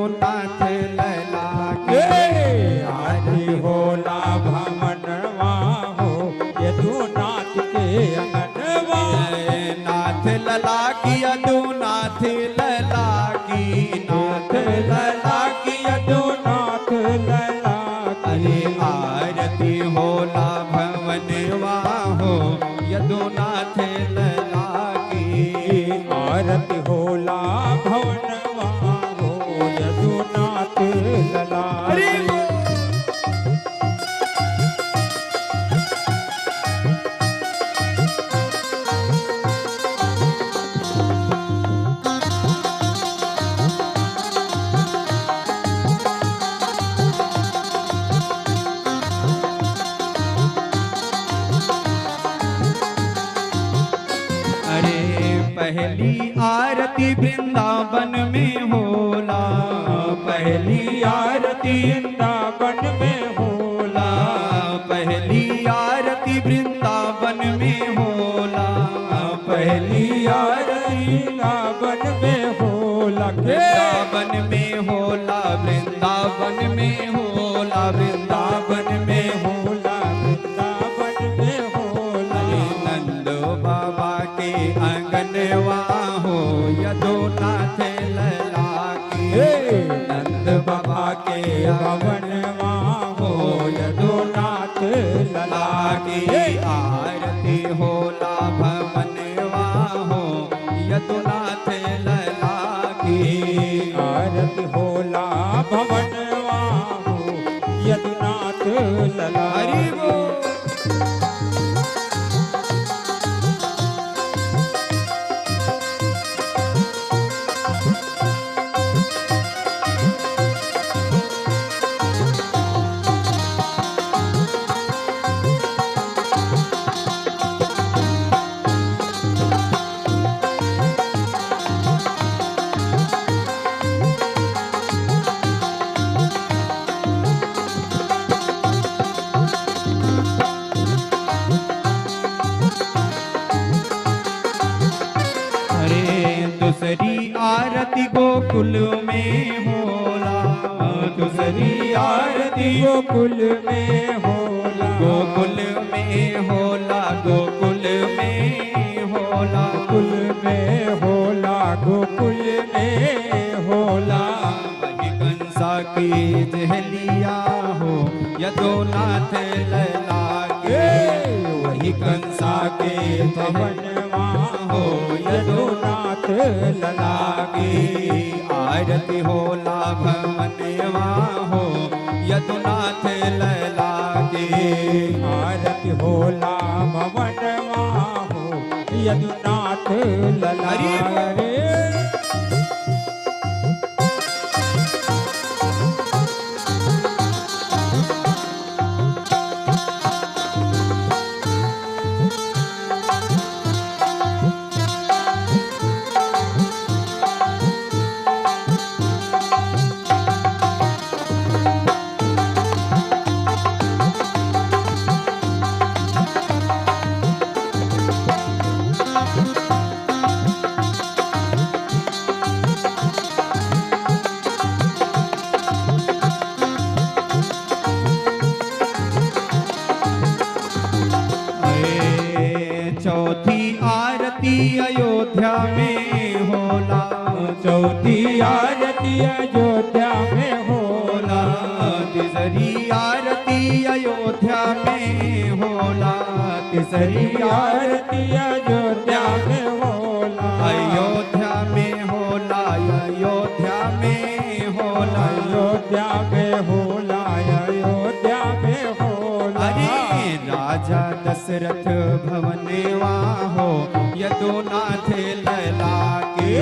यदुनाथ लला की आरती होला भवनवा हो यदुनाथ के अंगनवा। नाथ लला की यदुनाथ लला की नाथ लला की यदुनाथ लला अरे आरती होला भवनवा हो यदुनाथ लला की आरती होला भवनवा हो यदुनाथ लला की। पहली आरती वृंदावन में होला पहली आरती वृंदावन में होला पहली आरती वृंदावन में होला पहली आरती वृंदावन में होला वृंदावन में होला वृंदावन में होला वृंदावन में होला वृंदावन में होला नंद बाबा के अंगनवा हो यदुनाथ लला की नंद बाबा के भवनवा हो यदुनाथ लला की। आरती होला भवनवा हो यदुनाथ लला की आरती होला भवनवा हो यदुनाथ लला की। दूसरी आरती गोकुल में होला दूसरी आरती गोकुल में होला गोकुल में होला गोकुल में होला गोकुल में होला गोकुल में होला। वही कंसा की जहलिया हो यदुनाथ लला के वही कंसा के भवनवा हो यदुनाथ लला की आरती होला भवनवा हो यदुनाथ लला की आरती होला भवनवा हो यदुनाथ लला रे। चौथी आरती अयोध्या में होला चौथी आरती अयोध्या में होला तीसरी आरती अयोध्या में होला तीसरी आरती अयोध्या में होला अयोध्या में होला अयोध्या में होला अयोध्या में होला अयोध्या में होला। अरे राजा दशरथ भवनवा हो यदुनाथ लला के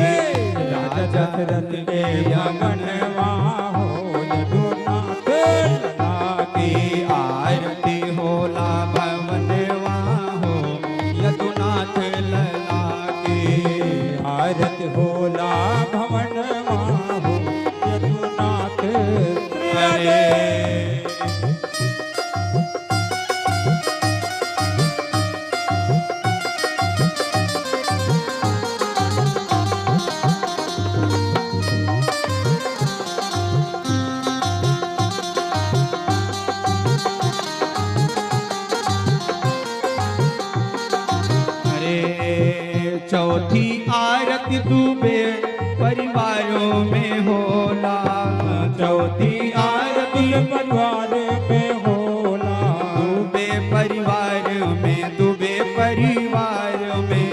राजा दशरथ के अंगनवा हो यदुनाथ लला की आरती होला भवनवा हो यदुनाथ लला की आरती होला भवनवा हो यदुनाथ अरे चौथी आरती डूबे परिवारों में होला। चौथी आरती परिवार में होला। डूबे परिवार में, डूबे परिवार में,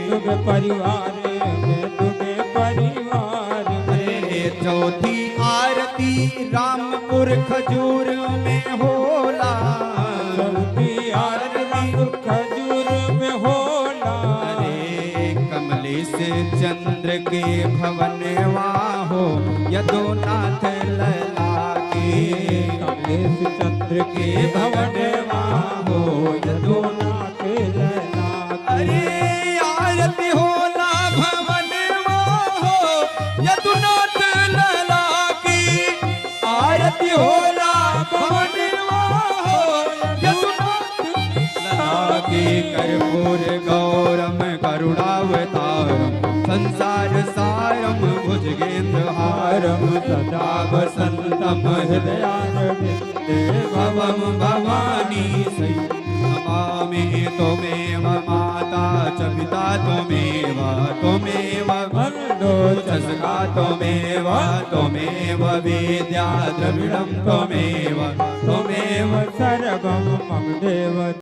डूबे परिवार में, डूबे परिवार में। चौथी आरती रामपुर खजूर में होला। चौथी आरती खजूर में होला। अरे कमलेश चंद्र के भवनवा हो यदुनाथ लला के। कमलेश चंद्र के भवनवा हो यदुनाथ लला के। अरे आरती होला भवनवा हो यदुनाथ लला की। आरती होला भवनवा हो यदुनाथ लला की। कर्पूर गौरम करुणावतारम संसार सारम भुजगेन्द्रहारम सदा वसंतम हृदयारविन्दे भवम भवानी सहितं नमामि। त्वमेव माता च पिता त्वमेव, त्वमेव बन्धो च सखा त्वमेव, त्वमेव विद्या द्रविणं त्वमेव, त्वमेव सर्वं मम देव।